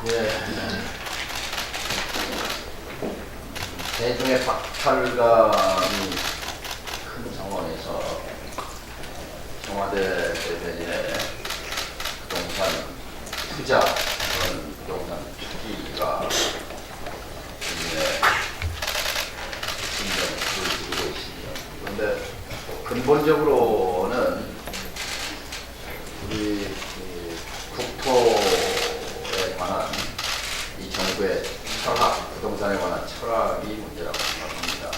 예. 대중의 박탈감이 큰 상황에서 청와대 대변인의 부동산 투자, 그런 부동산 투기가 국민의 심정을 불고 있습니다. 그런데 근본적으로는 우리 국토에 관한 이 정부의 철학, 부동산에 관한 철학이 문제라고 생각합니다.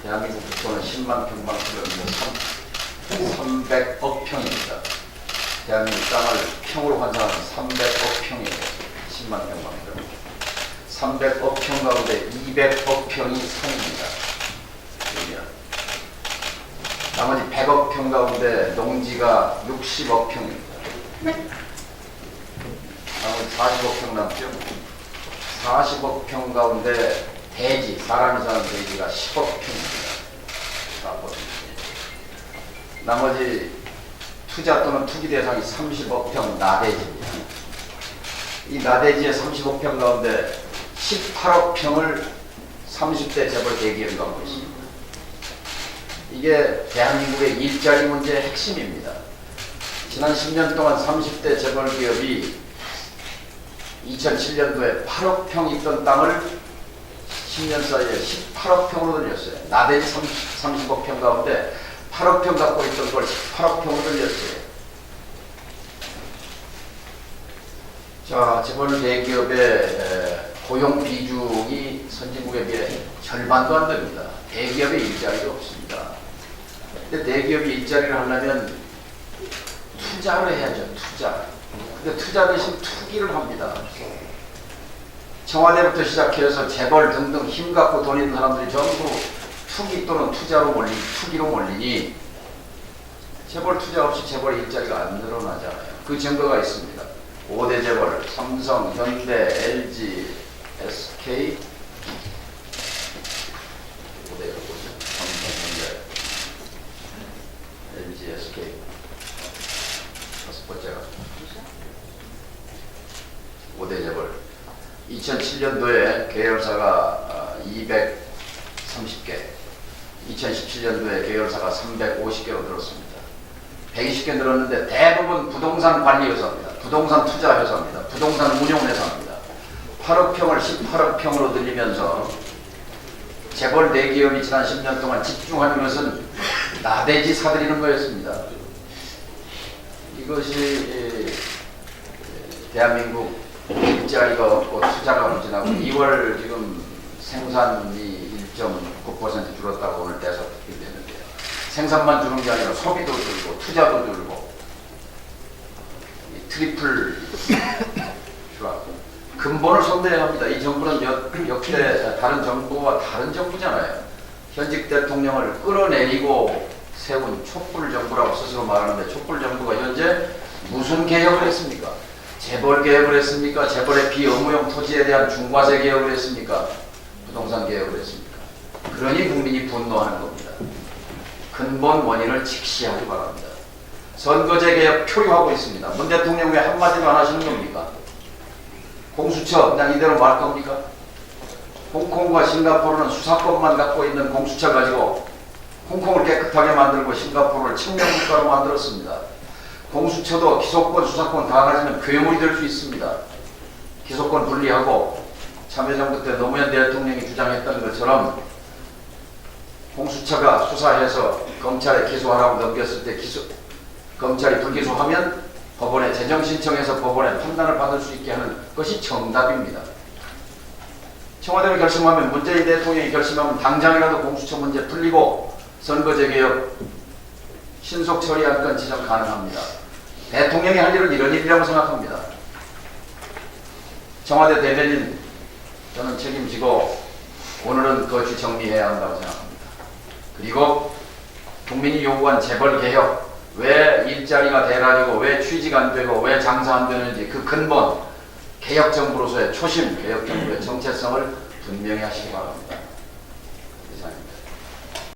대한민국 국토는 10만 평방미터 300억 평입니다. 대한민국 땅을 평으로 환산하면 300억 평이에요. 10만 평방미터. 300억 평 가운데 200억 평이 산입니다. 나머지 100억 평 가운데 농지가 60억 평입니다. 나머지 40억 평 남죠. 40억 평 가운데 대지, 사람이 사는 대지가 10억 평입니다. 나머지 투자 또는 투기 대상이 30억 평 나대지입니다. 이 나대지의 30억 평 가운데 18억 평을 30대 재벌 대기업이 갖고 있습니다. 이게 대한민국의 일자리 문제의 핵심입니다. 지난 10년 동안 30대 재벌 기업이 2007년도에 8억 평 있던 땅을 10년 사이에 18억 평으로 늘렸어요. 나대지 30억 평 가운데 8억 평 갖고 있던 걸 18억 평으로 늘렸어요. 자, 재벌 대기업의 고용 비중이 선진국에 비해 절반도 안 됩니다. 대기업의 일자리가 없습니다. 근데 대기업이 일자리를 하려면 투자를 해야죠. 투자. 근데 투자 대신 투기를 합니다. 청와대부터 시작해서 재벌 등등 힘 갖고 돈 있는 사람들이 전부 투기 또는 투기로 몰리니 재벌 투자 없이 재벌 일자리가 안 늘어나잖아요. 그 증거가 있습니다. 5대 재벌, 삼성, 현대, LG, SK, 5대가 뭐죠? 삼성, 현대, LG, SK. 다섯 번째가 5대 재벌. 2007년도에 계열사가 230개, 2017년도에 계열사가 350개로 늘었습니다. 120개 늘었는데 대부분 부동산 관리 회사입니다. 부동산 투자 회사입니다. 부동산 운용 회사입니다. 8억 평을 18억 평으로 늘리면서 재벌 대기업이 지난 10년 동안 집중하는 것은 나대지 사들이는 거였습니다. 이것이 대한민국 일자리가 없고 투자가 부진하고 2월 지금 생산이 1.9% 줄었다고 오늘 대사 발표됐는데요. 생산만 주는 게 아니라 소비도 줄고 투자도 줄고 트리플 줄었고 근본을 손대야 합니다. 이 정부는 역대 다른 정부와 다른 정부잖아요. 현직 대통령을 끌어내리고 세운 촛불 정부라고 스스로 말하는데 촛불 정부가 현재 무슨 개혁을 했습니까? 재벌 개혁을 했습니까? 재벌의 비의무용 토지에 대한 중과세 개혁을 했습니까? 부동산 개혁을 했습니까? 그러니 국민이 분노하는 겁니다. 근본 원인을 직시하기 바랍니다. 선거제 개혁 표류하고 있습니다. 문 대통령 왜 한마디도 안 하시는 겁니까? 공수처 그냥 이대로 말 겁니까? 홍콩과 싱가포르는 수사권만 갖고 있는 공수처 가지고 홍콩을 깨끗하게 만들고 싱가포르를 청명국가로 만들었습니다. 공수처도 기소권, 수사권 다 가지면 괴물이 될 수 있습니다. 기소권 분리하고 참여정부 때 노무현 대통령이 주장했던 것처럼 공수처가 수사해서 검찰에 기소하라고 넘겼을 때 검찰이 불기소하면 법원에 재정신청해서 법원에 판단을 받을 수 있게 하는 것이 정답입니다. 청와대가 결심하면 문재인 대통령이 결심하면 당장이라도 공수처 문제 풀리고 선거제 개혁 신속 처리할 건 지적 가능합니다. 대통령이 할 일은 이런 일이라고 생각합니다. 청와대 대변인 저는 책임지고 오늘은 거취 정리해야 한다고 생각합니다. 그리고 국민이 요구한 재벌 개혁, 왜 일자리가 돼가지고 왜 취직 안 되고 왜 장사 안 되는지 그 근본 개혁정부로서의 초심, 개혁정부의 정체성을 분명히 하시기 바랍니다.